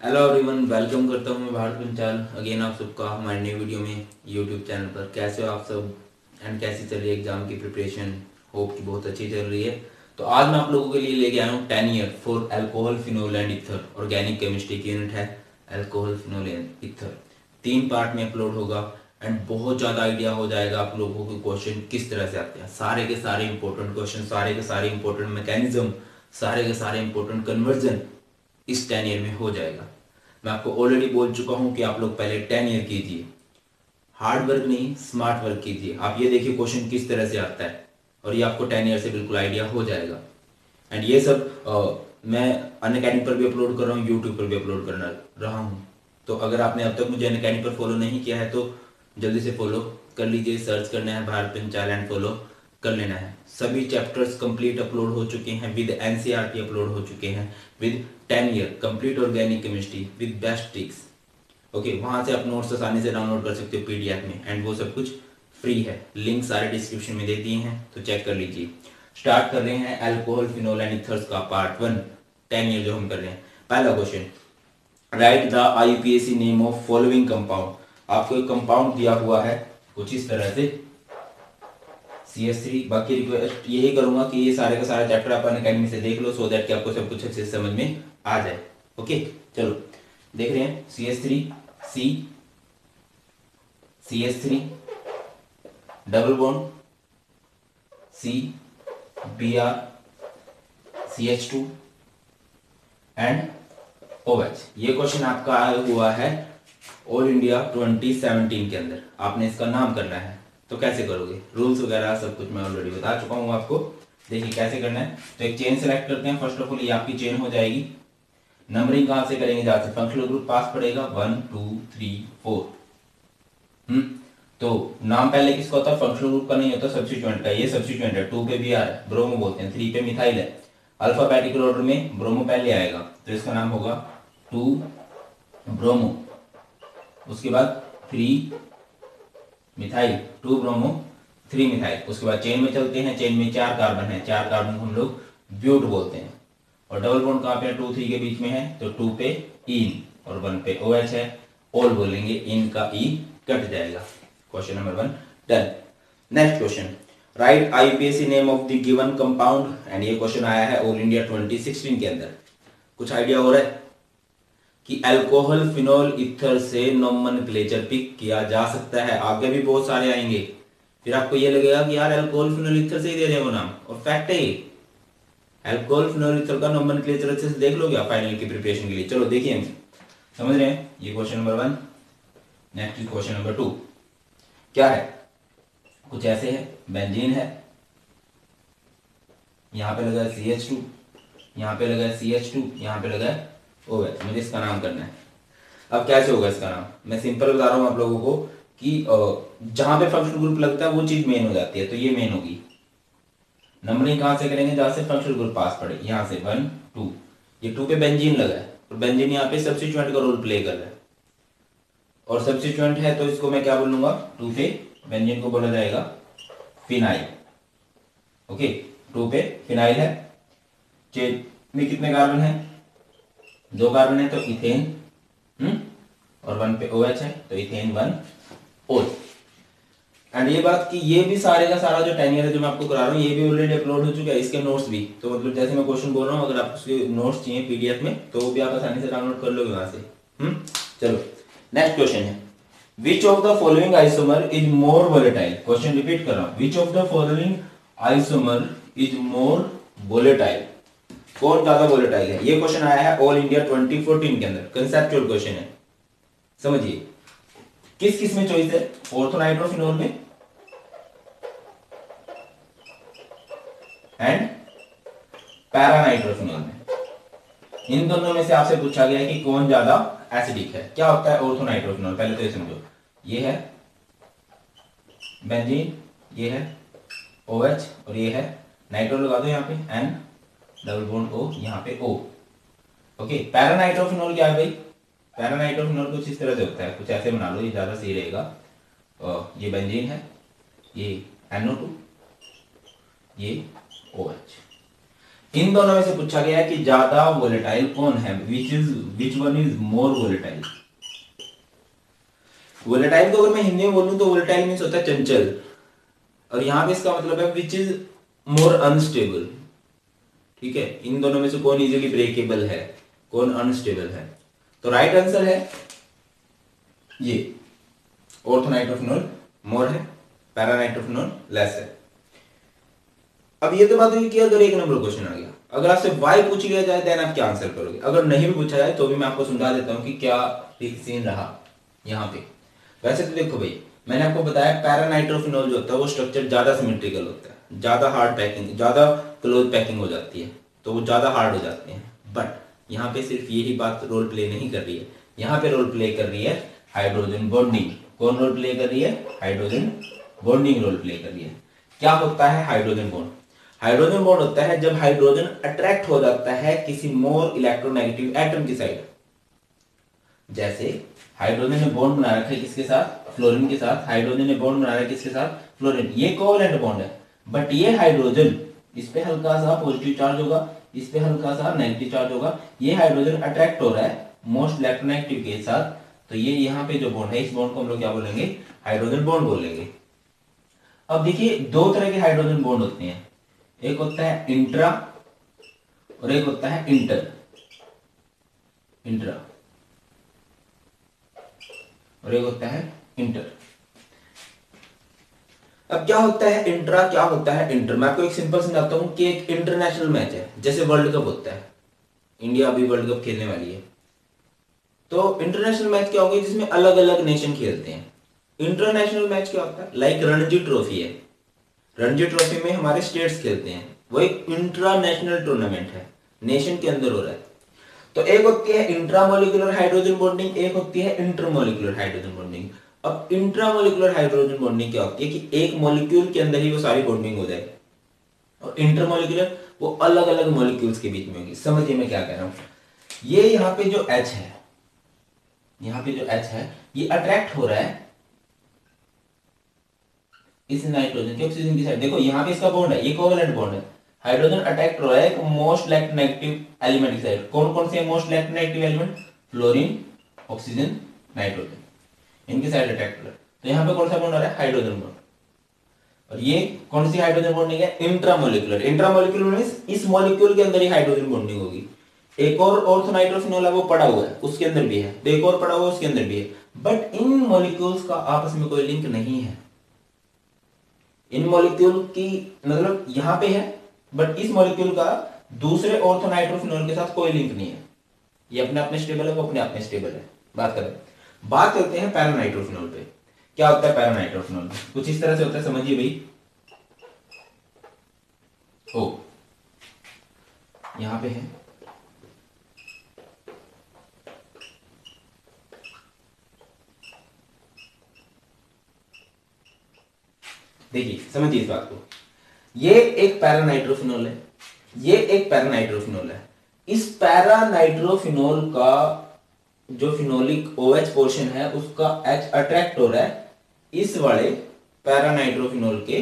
Hello everyone, welcome करता हूँ मैं भारत पंचाल अगेन आप सबका हमारे नई वीडियो में यूट्यूब चैनल पर। कैसे हो आप सब एंड कैसी चल रही है एग्जाम की प्रिपरेशन? होप कि बहुत अच्छी चल रही है। तो आज मैं आप लोगों के लिए लेके आया हूँ 10 year for alcohol phenol and ether. Organic chemistry की यूनिट है alcohol phenol and ether. 3 part में अपलोड होगा एंड बहुत ज़्यादा आइडिया हो जाएगा आप लोगों को क्वेश्चन किस तरह से आते हैं। सारे के सारे इंपॉर्टेंट क्वेश्चन, सारे के सारे इंपॉर्टेंट मैकेनिज्म, सारे के सारे इंपॉर्टेंट कन्वर्जन इस 10 ईयर में हो जाएगा। मैं आपको ऑलरेडी बोल चुका हूं कि आप लोग पहले 10 ईयर कीजिए, हार्ड वर्क नहीं स्मार्ट वर्क कीजिए। आप ये देखिए क्वेश्चन किस तरह से आता है और ये आपको 10 ईयर से बिल्कुल आइडिया हो जाएगा। एंड ये सब मैं अनअकैडमी पर भी अपलोड कर रहा हूँ, यूट्यूब पर भी अपलोड कर रहा हूँ। तो अगर आपने अब तक मुझे अनअकैडमी पर फॉलो नहीं किया है तो जल्दी से फॉलो कर लीजिए। सर्च करना है भारत पंचाल एंड फॉलो कर लेना है। सभी चैप्टर्स कंप्लीट अपलोड हो चुके हैं, विद एनसीईआरटी अपलोड हो चुके हैं, with 10 year complete organic chemistry with best tricks. Okay, वहां से आप नोट्स आसानी से डाउनलोड कर सकते हो पीडीएफ में एंड वो सब कुछ फ्री है। लिंक सारे डिस्क्रिप्शन में दे दिए हैं तो चेक कर लीजिए। स्टार्ट कर रहे हैं अल्कोहल फिनोल एंड इथर्स का पार्ट 1, 10 ईयर जो हम कर रहे हैं। पहला question, right the IUPAC name of following compound. आपको एक कंपाउंड दिया हुआ है कुछ इस तरह से CH3। बाकी रिक्वेस्ट यही करूंगा कि ये सारे का सारा चैप्टर आप अनअकैडमी से देख लो सो दैट कि आपको सब कुछ अच्छे से समझ में आ जाए। ओके चलो देख रहे हैं CH3 C CH3 double bond C Br CH2 and OH। ये क्वेश्चन आपका आया हुआ है ऑल इंडिया 2017 के अंदर। आपने इसका नाम करना है तो कैसे करोगे, रूल्स वगैरह सब कुछ मैं ऑलरेडी बता चुका हूँ आपको। देखिए कैसे करना है। तो एक चेन सेलेक्ट करते हैं। फर्स्ट ऑफ ऑल ये आपकी चेन हो जाएगी। नंबरिंग कहां से करेंगे, जहां से फंक्शनल ग्रुप पास पड़ेगा 1 2 3 4। तो नाम पहले किसका होता है, फंक्शनल ग्रुप का नहीं होता, सब्स्टिट्यूएंट का। ये सब्स्टिट्यूएंट है 2 पे Br है, ब्रोमो बोलते हैं, 3 पे मिथाइल है। अल्फाबेटिकल ऑर्डर में ब्रोमो पहले आएगा तो इसका नाम होगा 2 ब्रोमो। उसके बाद 3 मिथाइल, 2 ब्रोमो 3 मिथाइल। उसके बाद चेन में चलते हैं। चेन में 4 कार्बन है, 4 कार्बन को हम लोग ब्यूट बोलते हैं। और डबल बॉन्ड कहां पे है, 2 3 के बीच में है तो 2 पे इन और 1 पे OH है। ऑल बोलेंगे, इन का ई कट जाएगा। Question number 1 done. Next question, right IUPAC name of the given compound. And ये क्वेश्चन आया है ऑल इंडिया 2016 के अंदर। कुछ आइडिया हो रहा है कि अल्कोहल फिनोल इथर से नोमेनक्लेचर पिक किया जा सकता है। आगे भी बहुत सारे आएंगे, फिर आपको ये लगेगा कि यार अल्कोहल फिनोल इथर से ही दे रहे हैं वो नाम, और फैक्ट है ये। अल्कोहल फिनोल इथर का नोमेनक्लेचर अच्छे से देख लोगे फाइनल की प्रिपरेशन के लिए। चलो देखिए हम समझ रहे हैं। ये question number 1। Next question number 2 क्या है, कुछ ऐसे है। बेंजीन है, यहां पे लगा है CH2, यहां पे लगा है CH2, यहां पे लगा है OH। मुझे इसका नाम करना है। अब कैसे होगा इसका नाम, मैं सिंपल बता रहा हूं आप लोगों को कि जहां पे फंक्शनल ग्रुप लगता है वो चीज मेन हो जाती है, तो ये मेन होगी। नंबरिंग कहां से करेंगे, जहां से फंक्शनल ग्रुप पास पड़े। यहां से 1 2, ये 2 पे बेंजीन लगा है और बेंजीन यहाँ पे सब्स्टिट्यूएंट का रोल प्ले कर रहा है और सब्स्टिट्यूएंट है तो इसको मैं क्या बोलूंगा, 2 पे बेंजीन को बोला जाएगा फिनाइल। ओके, 2 पे फिनाइल है। चेन में कितने कार्बन है, 2 कार्बन है तो इथेन, और 1 पे OH है तो इथेन 1 OH। एंड ये बात कि ये भी सारे का सारा जो 10 ईयर है जो मैं आपको करा रहा हूँ ये भी ऑलरेडी अपलोड हो चुका है, इसके नोट्स भी। तो मतलब जैसे मैं क्वेश्चन बोल रहा हूँ, अगर आपको उसके नोट्स चाहिए पीडीएफ में तो वो भी आप आसानी से डाउनलोड कर लोगे वहां से। चलो नेक्स्ट क्वेश्चन है, which of the following isomer is more volatile. Question repeat कर रहा हूँ, which of the following isomer is more volatile. कौन ज्यादा वोलेटाइल है। ये क्वेश्चन आया है ऑल इंडिया 2014 के अंदर। कंसेप्चुअल क्वेश्चन है, समझिए। किस किस में चॉइस है, ऑर्थोनाइट्रोफिनोल में एंड पैरानाइट्रोफिनोल में। इन दोनों में से आपसे पूछा गया है कि कौन ज्यादा एसिडिक है। क्या होता है ऑर्थोनाइट्रोफिनोल, पहले तो ये समझो। ये है बेंजीन, ये है OH और ये है नाइट्रो लगा दो यहाँ पे N डबल बॉन्ड O, यहाँ पे O। ओके, पैरानाइट्रोफिनोल क्या है भाई, पैरानाइट्रोफिनोल कुछ इस तरह से होता है, कुछ ऐसे बना लो, ये ज्यादा सही रहेगा। ये बेंजीन है, ये NO2, ये OH। इन दोनों में से पूछा गया है कि ज्यादा वोलेटाइल कौन है, which one is more volatile. Volatile को अगर मैं हिंदी में बोलूं तो वोलेटाइल मीन्स होता है चंचल, और यहां पे इसका मतलब है विच इज मोर अनस्टेबल। ठीक है, इन दोनों में से कौन इजीली ब्रेकेबल है, कौन अनस्टेबल है। तो राइट आंसर है ये, ऑर्थोनाइट्रोफिनॉल मोर है, पैरानाइट्रोफिनॉल लेस है। अब ये तो बात हुई कि अगर एक नंबर क्वेश्चन आ गया, अगर आपसे वाई पूछ लिया जाए देन आप क्या आंसर करोगे। अगर नहीं भी पूछा जाए तो भी मैं आपको समझा देता हूं कि क्या सीन रहा यहाँ पे। वैसे तो देखो भाई, मैंने आपको बताया पैरानाइट्रोफिनॉल जो होता है वो स्ट्रक्चर ज्यादा सिमेट्रिकल होता है, ज्यादा हार्ड पैकिंग, ज्यादा क्लोज पैकिंग हो जाती है, तो वो ज्यादा हार्ड हो जाते हैं। बट यहाँ पे सिर्फ यही बात रोल प्ले नहीं कर रही है, यहाँ पे रोल प्ले कर रही है हाइड्रोजन बॉन्डिंग। कौन रोल प्ले कर रही है, हाइड्रोजन बॉन्डिंग रोल प्ले कर रही है। क्या होता है हाइड्रोजन बॉन्ड, हाइड्रोजन बॉन्ड होता है जब हाइड्रोजन अट्रैक्ट हो जाता है किसी मोर इलेक्ट्रोनेगेटिव एटम की साइड। जैसे हाइड्रोजन ने बॉन्ड बना रखा है किसके साथ, फ्लोरीन के साथ। हाइड्रोजन ने बॉन्ड बना रखा है किसके साथ, फ्लोरीन। ये कोवलेंट बॉन्ड है, बट ये हाइड्रोजन, इस पे हल्का सा पॉजिटिव चार्ज होगा, इस पे हल्का सा नेगेटिव चार्ज होगा। ये हाइड्रोजन अट्रैक्ट हो रहा है मोस्ट इलेक्ट्रोनेगेटिव के साथ, तो ये यहाँ पे जो बॉन्ड है इस बॉन्ड को हम लोग क्या बोलेंगे, हाइड्रोजन बॉन्ड बोलेंगे। अब देखिए दो तरह के हाइड्रोजन बॉन्ड होते हैं, एक होता है इंट्रा और एक होता है इंटर। इंट्रा और एक होता है इंटर। अब क्या होता है इंट्रा, क्या होता है इंटर। मैं आपको एक सिंपल समझाता हूं कि एक इंटरनेशनल मैच है, जैसे वर्ल्ड कप होता है, इंडिया अभी वर्ल्ड कप खेलने वाली है, तो इंटरनेशनल मैच क्या होंगे जिसमें अलग अलग नेशन खेलते हैं। इंटरनेशनल मैच क्या होता है, लाइक रणजी ट्रॉफी है, रणजी ट्रॉफी में हमारे स्टेट्स खेलते हैं, वो एक इंटरनेशनल टूर्नामेंट है, नेशन के अंदर हो रहा है। तो एक होती है इंट्रामोलिकुलर हाइड्रोजन बॉन्डिंग, एक होती है इंटरमोलिकुलर हाइड्रोजन बॉन्डिंग। अब इंट्रामोलिकुलर हाइड्रोजन बॉन्डिंग क्या होती है कि एक मॉलिक्यूल के अंदर ही वो सारी बॉन्डिंग हो जाए, और इंटरमोलिकुलर वो अलग अलग मॉलिक्यूल्स के बीच में होगी। समझिए मैं क्या कह रहा हूं। ये यहाँ पे जो H है, यहाँ पे जो H है ये अट्रैक्ट हो रहा है इस नाइट्रोजन के ऑक्सीजन की साइड। देखो यहाँ पे इसका बॉन्ड है, ये कोवेलेंट बॉन्ड है, हाइड्रोजन अटैक्ट हो रहा है मोस्ट इलेक्ट्रोनेगेटिव एलिमेंट की साइड। कौन कौन से most electronegative element, fluorine, oxygen, nitrogen, इनकी साइड अटैक्ट हो रहा है। तो यहाँ पे कौन सा बॉन्ड आ रहा है, हाइड्रोजन बॉन्ड। और ये कौन सी हाइड्रोजन बॉन्डिंग है, इंट्रामोलिकुलर। इंट्रामोलिकुलर मींस इस मॉलिक्यूल के अंदर ही हाइड्रोजन बॉन्डिंग होगी। एक और ऑर्थोनाइट्रोफिनॉल है वो पड़ा हुआ है, उसके अंदर भी है, तो एक और पड़ा हुआ है उसके अंदर भी है, बट इन मॉलिक्यूल्स का आपस में कोई लिंक नहीं है। इन मॉलिक्यूल की मतलब यहां पे है, बट इस मॉलिक्यूल का दूसरे ऑर्थोनाइट्रोफिनॉल के साथ कोई लिंक नहीं है, ये अपने अपने स्टेबल है, वो अपने अपने स्टेबल है। बात करते हैं पैरानाइट्रोफिनॉल पे। क्या होता है पैरानाइट्रोफिनॉल, कुछ इस तरह से होता है, समझिए भाई। ओ यहां पे है, देखिए समझिए इस बात को, ये एक पैरानाइट्रोफिनॉल है, ये एक पैरानाइट्रोफिनॉल है। इस पैरानाइट्रोफिनॉल का जो फिनोलिक OH पोर्शन है उसका H अट्रैक्ट हो रहा है इस वाले पैरानाइट्रोफिनॉल के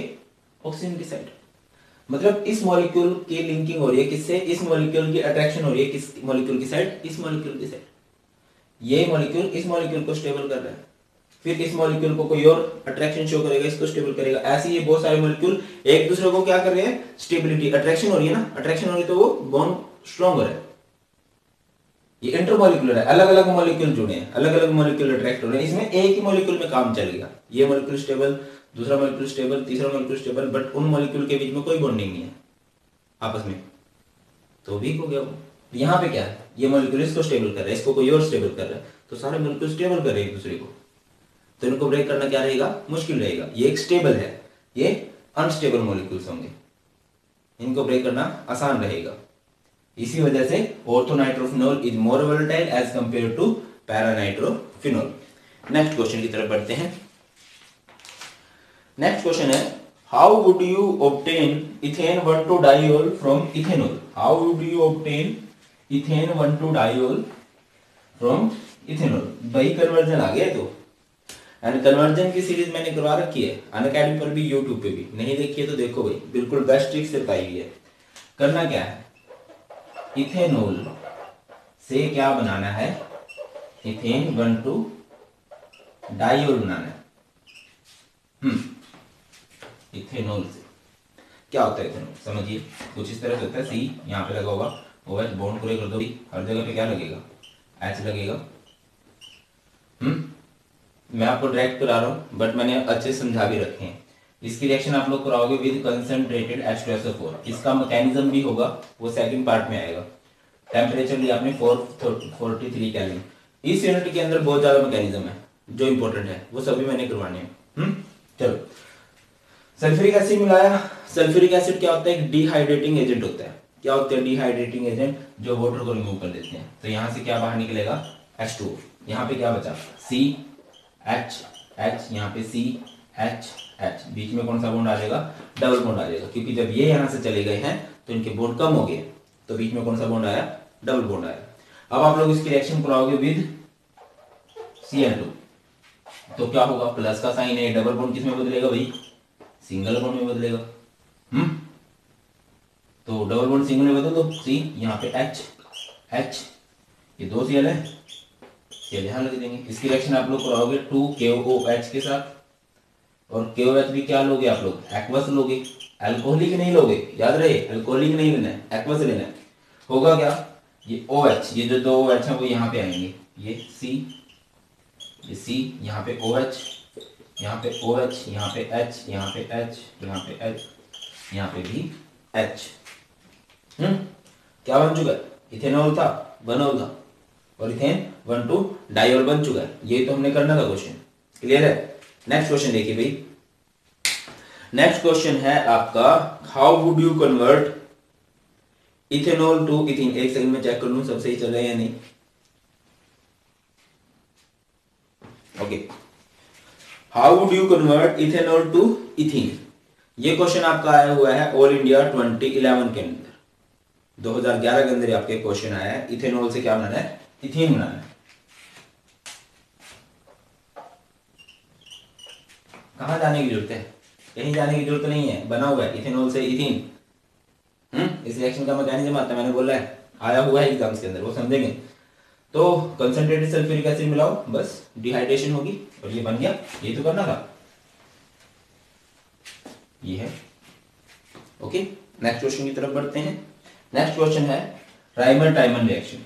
ऑक्सीजन की साइड। मतलब इस मॉलिक्यूल की लिंकिंग हो रही है किससे, इस मॉलिक्यूल की अट्रैक्शन हो रही है किस मॉलिक्यूल की साइड, इस मॉलिक्यूल की साइड। ये मॉलिक्यूल इस मॉलिक्यूल को स्टेबल कर रहा है, फिर इस मॉलिक्यूल को कोई और अट्रैक्शन शो करेगा, इसको स्टेबल करेगा। ऐसे ये बहुत सारे मॉलिक्यूल एक दूसरे को क्या कर रहे हैं, स्टेबिलिटी, अट्रैक्शन हो रही है ना, अट्रैक्शन हो रही है तो वो बॉन्ड स्ट्रॉन्ग हो रहा है। ये इंटरमॉलिक्यूलर है, अलग अलग मॉलिक्यूल जुड़े हैं, अलग अलग मॉलिक्यूल अट्रैक्ट हो रहे हैं, इसमें एक ही मॉलिक्यूल में काम चलेगा। ये मॉलिक्यूल स्टेबल, दूसरा मॉलिक्यूल स्टेबल, तीसरा मॉलिक्यूल स्टेबल, बट उन मॉलिक्यूल के बीच में कोई बॉन्डिंग नहीं है आपस में, तो वीक हो गया वो। यहाँ पे क्या है, ये मॉलिक्यूल इसको स्टेबल कर रहा है, इसको कोई और स्टेबल कर रहा है, तो सारे मॉलिक्यूल स्टेबल कर रहे हैं एक दूसरे को, तो इनको ब्रेक करना क्या रहेगा, मुश्किल रहेगा। ये एक स्टेबल है, ये अनस्टेबल मॉलिक्यूल्स होंगे, इनको ब्रेक करना आसान रहेगा। इसी वजह से orthonitrophenol is more volatile as compare to paranitrophenol. Next question की तरफ बढ़ते हैं। नेक्स्ट क्वेश्चन है, how would you obtain ethane 1,2-diol from ethanol. How would you obtain ethane 1,2-diol from ethanol. भाई कन्वर्जन आ गया, तो एंड कन्वर्जन की सीरीज मैंने करवा रखी है अनअकैडमी पर भी, यूट्यूब पे भी, नहीं देखी है तो देखो भाई, बिल्कुल बेस्ट ट्रिक से बताई हुई है। करना क्या है, इथेनॉल से क्या बनाना है, इथेन 1,2 डाइऑल बनाना है। इथेनॉल से क्या होता है, इथेनॉल समझिए कुछ इस तरह से होता है। सी यहाँ पे लगा होगा, OH बॉन्ड पूरे कर दो, हर जगह पे क्या लगेगा, H लगेगा। मैं आपको डायरेक्ट करा रहा हूँ बट मैंने अच्छे समझा भी रखे हैं। इसकी रिएक्शन आप लोग कराओगे विद कंसंट्रेटेड H2SO4। इसका मैकेनिज्म भी होगा, वो सेकंड पार्ट में आएगा। टेम्परेचर लिया आपने 443 केल्विन। इस यूनिट के अंदर बहुत ज्यादा मैकेनिज्म है जो इंपॉर्टेंट है, वो सभी मैंने करवाने हैं। चलो, सल्फ्यूरिक एसिड मिलाया। सल्फ्यूरिक एसिड क्या होता है, एक डिहाइड्रेटिंग एजेंट होता है। क्या होता है डिहाइड्रेटिंग एजेंट, जो वाटर को रिमूव कर देते हैं। तो यहां से क्या बाहर निकलेगा, H2O। यहाँ पे क्या बचा, CH, यहाँ पे CH, बीच में कौन सा बॉन्ड आ जाएगा, डबल बॉन्ड आ जाएगा, क्योंकि जब ये यहां से चले गए हैं तो इनके बॉन्ड कम हो गए, तो बीच में कौन सा बॉन्ड आया, डबल बॉन्ड आया। अब आप लोग इसकी रिएक्शन कराओगे विद Cl2, तो क्या होगा, प्लस का साइन है, डबल बॉन्ड किस में बदलेगा भाई, सिंगल बॉन्ड में बदलेगा। तो डबल बॉन्ड सिंगल में बदल दो, सी यहाँ पे H, ये 2 Cl है, Cl यहाँ लग देंगे। इसकी रिएक्शन आप लोग कराओगे 2KOH के साथ, और KOH भी क्या लोगे आप लोग, एक्वस लोगे, अल्कोहलिक नहीं लोगे, याद रहे अल्कोहलिक नहीं लेना है, एक्वस लेना है। होगा क्या, ये OH, ये जो 2 OH है वो यहाँ पे आएंगे, ये C, यहाँ पे OH, यहाँ पे OH, यहाँ पे H, यहाँ पे H, यहाँ पे H, यहाँ पे भी H। क्या बन चुका है, इथेनॉल था, बनॉल था, और इथेन 1,2 डाइऑल बन चुका है। ये तो हमने करना था क्वेश्चन, क्लियर है। नेक्स्ट क्वेश्चन देखिए भाई, नेक्स्ट क्वेश्चन है आपका, how would you convert ethanol to ethene. एक सेकंड में चेक कर लूं सब सही चल रहा है या नहीं। Okay, how would you convert ethanol to ethene. ये क्वेश्चन आपका आया हुआ है ऑल इंडिया 2011 के अंदर, 2011 के अंदर आपके क्वेश्चन आया है, इथेनॉल से क्या बनाना है, इथीन बनाना है। कहां जाने की जरूरत है, कहीं जाने की जरूरत नहीं है, बना हुआ है इथेनॉल से इथीन। इस रिएक्शन का मैकेनिज्म आता है, मैंने बोला है, आया हुआ है एग्जाम्स के अंदर, वो समझेंगे। तो कंसंट्रेटेड सल्फ्यूरिक एसिड मिलाओ, बस डिहाइड्रेशन होगी और ये बन गया, ये तो करना था, ये है। ओके, नेक्स्ट क्वेश्चन की तरफ बढ़ते हैं। नेक्स्ट क्वेश्चन है राइमर टाइमन रिएक्शन।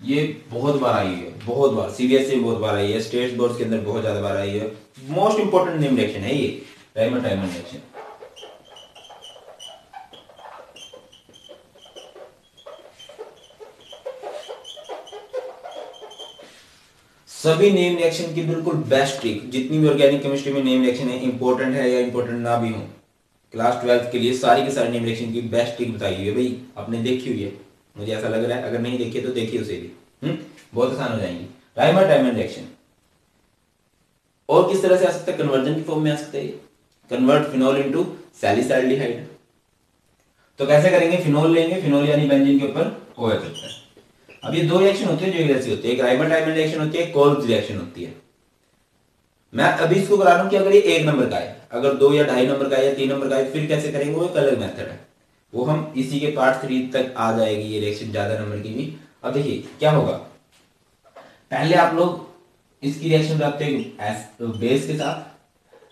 ये बहुत बार आई है, बहुत बार, सीबीएसई में बहुत बार आई है, स्टेट बोर्ड के अंदर बहुत ज्यादा बार आई है। मोस्ट इंपोर्टेंट नेम रिएक्शन है ये, राइमर टाइमन रिएक्शन। सभी नेम रिएक्शन की बिल्कुल बेस्ट ट्रिक, जितनी भी ऑर्गेनिक केमिस्ट्री में नेम रिएक्शन है, इंपॉर्टेंट है या इंपॉर्टेंट ना भी हो, क्लास 12 के लिए सारी की सारी नेम रिएक्शन की बेस्ट ट्रिक बताई हुई है भाई, आपने देखी हुई है, मुझे ऐसा लग रहा है। अगर नहीं देखी तो देखिए उसे भी, बहुत आसान हो जाएंगी। राइमर टाइमन रिएक्शन और किस तरह से आ सकता है, कन्वर्जन की फॉर्म में आ सकता है, कन्वर्ट फिनॉल इनटू सैलिसाइल्डिहाइड। तो कैसे करेंगे, फिनॉल लेंगे, फिनॉल यानी बेंजीन के ऊपर OH होता है। अब ये 2 रिएक्शन होती है जो जैसी होती है, एक राइमर टाइमन रिएक्शन होती है, कोल्ब्स रिएक्शन होती है। मैं अभी इसको करा रहा हूं कि अगर ये 1 नंबर का है, अगर 2 या 2.5 नंबर का है या 3 नंबर का है, फिर कैसे करेंगे, वो एक अलग मेथड है, वो हम इसी के पार्ट 3 तक आ जाएगी ये रिएक्शन, ज्यादा नंबर की भी। अब देखिए क्या होगा, पहले आप लोग इसकी रिएक्शन कराते हो बेस के साथ,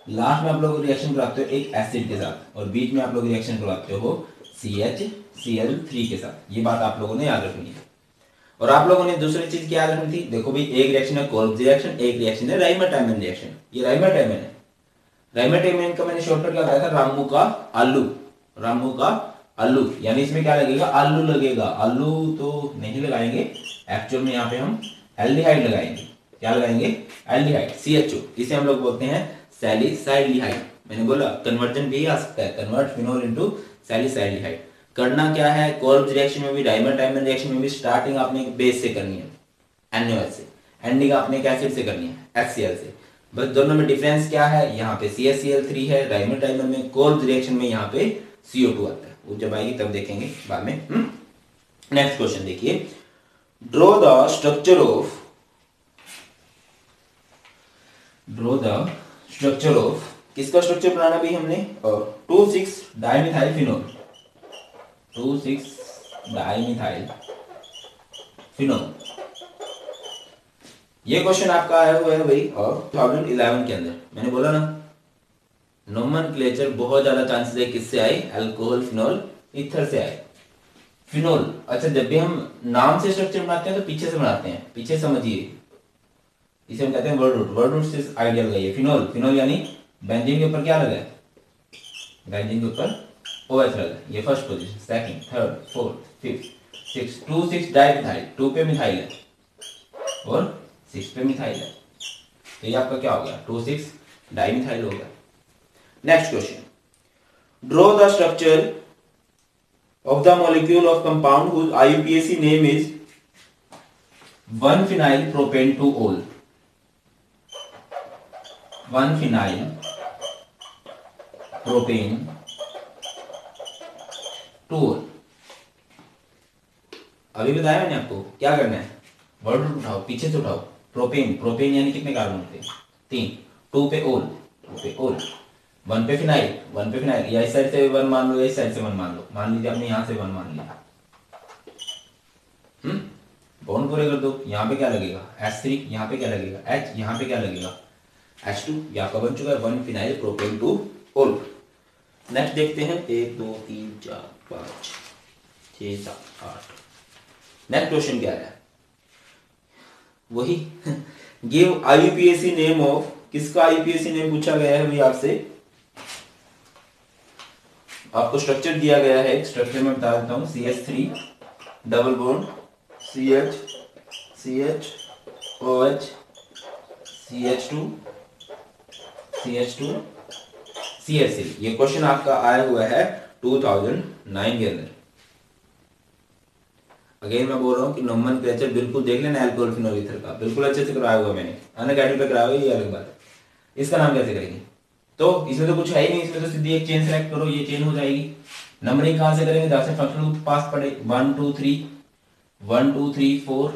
लास्ट में आप लोग रिएक्शन कराते हो एक एसिड के साथ, और बीच में आप लोग रिएक्शन करवाते हो CHCl3 के साथ। ये बात आप लोगों ने याद रखनी है। और आप लोगों ने दूसरी चीज क्या याद रखनी थी, देखो भाई, एक रिएक्शन है कोल्ब्स रिएक्शन, एक रिएक्शन है राइमर टाइमन रिएक्शन। ये राइमर टाइमन है, राइमर टाइमन का मैंने शॉर्टकट क्या बताया था, रामू का आलू, रामू का आलू, यानी इसमें क्या लगेगा, आलू लगेगा। आलू तो नहीं लगाएंगे, एक्चुअल में यहाँ पे हम एल्डिहाइड लगाएंगे। क्या लगाएंगे, एल्डिहाइड, CHO, इसे हम लोग बोलते हैं सैलिसाइल्डिहाइड। मैंने बोला कन्वर्जन भी आ सकता है, कन्वर्ट फिनॉल इनटू सैलिसाइल्डिहाइड। करना क्या है, कोल्ब्स रिएक्शन में भी, राइमर टाइमन रिएक्शन में भी, स्टार्टिंग आपने बेस से करनी है, NaOH से, एंडिंग आपने एक एसिड से करनी है, HCl से। बस दोनों में डिफरेंस क्या है, यहाँ पे CHCl3 है राइमर टाइमन में, कोल्ब्स रिएक्शन में यहाँ पे CO2 आता है, वो जब आएगी तब देखेंगे बाद में। नेक्स्ट क्वेश्चन देखिए, ड्रॉ द स्ट्रक्चर ऑफ किसका स्ट्रक्चर बनाना भी हमने, और 2,6 डाइमिथाइल फिनॉल, 2,6 डाइमिथाइल फिनोल। ये क्वेश्चन आपका आया हुआ है भाई और 2011 के अंदर। मैंने बोला ना नोमेनक्लेचर बहुत ज्यादा चांसेस है किससे आए, अल्कोहल फिनोल ईथर से आए। फिनोल, अच्छा जब भी हम नाम से स्ट्रक्चर बनाते हैं तो पीछे से बनाते हैं, पीछे समझिए, इसे हम कहते हैं वर्ड रूट। वर्ड रूट से आइडिया लगाइए। फिनोल, फिनोल यानी बेंजीन के ऊपर क्या लगा है, बेंजीन के ऊपर OH लगा है, ये first position, second, third, fourth, fifth, six, 2,6 dimethyl, 2 पे मिथाइल है और 6 पे मिथाइल है, तो ये आपका क्या हो गया, 2,6 डाइमिथाइल हो गया। Next question, draw the structure of the molecule of compound whose IUPAC name is 1-phenyl propane 2-ol। 1-phenyl propane 2-ol। अभी बताया मैंने आपको क्या करना है, वर्ड रूट उठाओ, पीछे से उठाओ। प्रोपेन, प्रोपेन यानी कितने कार्बन होते हैं, 3, 2 पे ओल, 2 पे ओल, 1 पे फिनाइल, 1 पे फिनाइल, या इस साइड से 1 मान लो या इस साइड से 1 मान लो, मान लीजिए आपने यहां से 1 मान लिया, बॉन्ड पूरे कर दो। यहाँ पे क्या लगेगा H3, यहाँ पे क्या लगेगा H, यहाँ पे क्या लगेगा H2, ये आपका बन चुका है 1-phenyl propane 2-ol। नेक्स्ट देखते हैं, 1 2 3 4 5 6 7 8। नेक्स्ट क्वेश्चन क्या है, वही गिव IUPAC नेम ऑफ, किसका IUPAC नेम पूछा गया है भाई आपसे, आपको स्ट्रक्चर दिया गया है, स्ट्रक्चर में बता देता हूं, CH3 double bond CH CH OH CH2 CH2 CH3। ये क्वेश्चन आपका आया हुआ है 2009 के अंदर। अगेन मैं बोल रहा हूँ कि नोमेनक्लेचर बिल्कुल देख लेना अल्कोहल फिनोल ईथर का, बिल्कुल अच्छे से कराया हुआ मैंने, अनअकैडमी पे कराया हुआ, ये अलग बात है। इसका नाम कैसे करेंगे, तो इसमें तो कुछ है ही नहीं, इसमें तो सीधी एक चेन सेलेक्ट करो, ये चेन हो जाएगी। नंबरिंग कहां से करेंगे, जहां से फंक्शनल पास पड़े, 1 2 3 1 2 3 4,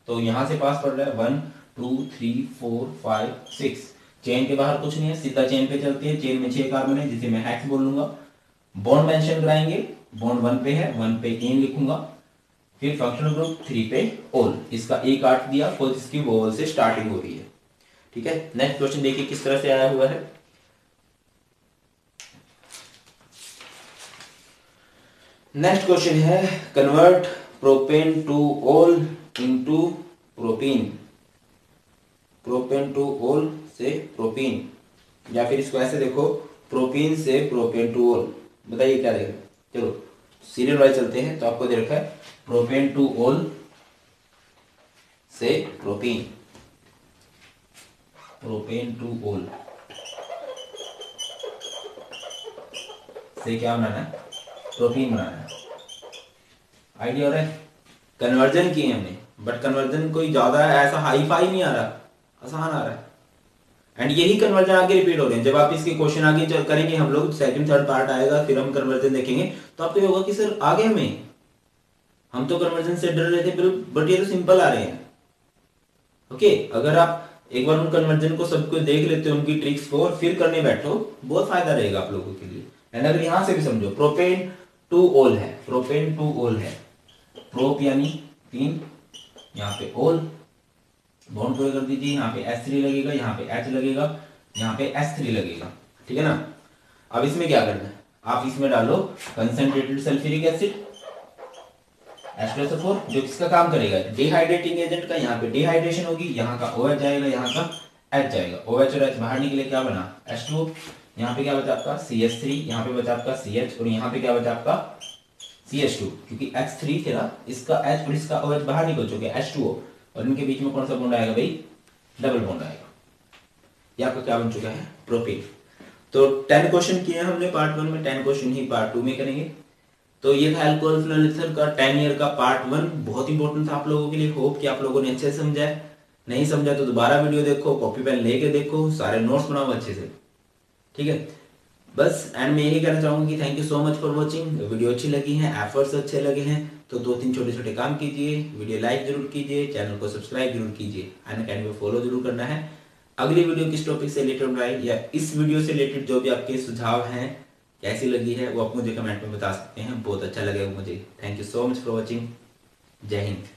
तो यहां से पास पड़ रहा है 1 2 3 4 5 6, चेन के बाहर कुछ नहीं है, सीधा चेन पे चलते हैं। चेन में 6 कार्बन है जिसे मैं हेक्स बोल लूंगा। बॉन्ड मेंशन कराएंगे, बॉन्ड 1 पे है, 1 पे इन लिखूंगा, फिर फंक्शनल ग्रुप 3 पे ओल, इसका ए काट दिया, कोई इसकी वोवल से स्टार्टिंग हो रही है, ठीक है। नेक्स्ट क्वेश्चन देखिए किस तरह से आया हुआ है। नेक्स्ट क्वेश्चन है, कन्वर्ट प्रोपेन टू ओल इनटू प्रोपीन, प्रोपेन टू ओल से प्रोपीन, या फिर इसको ऐसे देखो, प्रोपीन से प्रोपेन टू ओल। बताइए क्या देगा, चलो सीरियल वाइज चलते हैं। तो आपको दे रखा है प्रोपेन टू ओल से प्रोपीन, प्रोपेन टू ओल से क्या बनाना है, प्रोपीन बनाना है। आइडिया हो रहा है, कन्वर्जन किए हमने, बट कन्वर्जन कोई ज्यादा ऐसा हाई फाई नहीं आ रहा, आसान आ रहा है। एंड यही कन्वर्जन आगे रिपीट हो रहे हैं। जब आप इसके क्वेश्चन आगे करेंगे, हम लोग सेकंड थर्ड पार्ट आएगा, फिर हम कन्वर्जन देखेंगे, तो आपको ये होगा कि सर आगे हम तो कन्वर्जन से डर रहे थे, बट ये तो सिंपल आ रहे हैं। ओके, अगर आप एक बार उन कन्वर्जन को सब कुछ देख लेते हो, उनकी ट्रिक्स को, और फिर करने बैठो, बहुत फायदा रहेगा आप लोगों के लिए। एंड अगर यहां से भी समझो, प्रोपेन टू ओल है, प्रोपेन टू ओल है, प्रोप यानी 3, यहाँ पे ओल, बॉन्ड पूरे कर दीजिए, यहाँ पे H3 लगेगा, यहाँ पे H लगेगा, यहाँ पे S3 लगेगा, ठीक है ना। अब इसमें क्या करना है, आप इसमें डालो कंसंट्रेटेड सल्फ्यूरिक एसिड H2SO4, जो किसका काम करेगा, डिहाइड्रेटिंग एजेंट का। यहाँ पे डिहाइड्रेशन होगी, यहाँ का OH जाएगा, यहाँ का H जाएगा, OH और H बाहर निकले, क्या बना H2O, यहाँ पे क्या बचा आपका CH3, यहाँ पे बचा आपका CH, और यहाँ पे क्या बचा आपका CH2, क्योंकि H3 थे ना, इसका H और इसका OH बाहर निकल चुके हैं, H2O, और इनके बीच में कौन सा बॉन्ड आएगा भाई, डबल बॉन्ड आएगा। ये आपका क्या बन चुका है, प्रोपीन। तो 10 क्वेश्चन किए हमने पार्ट 1 में, 10 क्वेश्चन ही पार्ट 2 में करेंगे। तो ये था अल्कोहल फिनोल ईथर का 10 ईयर का पार्ट 1, बहुत इंपॉर्टेंट था आप लोगों के लिए। होप कि आप लोगों ने अच्छे से समझा है, नहीं समझा तो दोबारा वीडियो देखो, कॉपी पेन लेके देखो, सारे नोट्स बनाओ अच्छे से, ठीक है। बस एंड में यही कहना चाहूंगा कि thank you so much for watching. Video अच्छी लगी है, एफर्ट्स अच्छे लगे हैं, तो 2-3 छोटे छोटे काम कीजिए, वीडियो लाइक जरूर कीजिए, चैनल को सब्सक्राइब जरूर कीजिए, अनअकैडमी को फॉलो जरूर करना है। अगली वीडियो किस टॉपिक से रिलेटेड बनाए, या इस वीडियो से रिलेटेड जो भी आपके सुझाव हैं कैसी लगी है वो आप मुझे कमेंट में बता सकते हैं। बहुत अच्छा लगेगा मुझे। Thank you so much for watching. जय हिंद।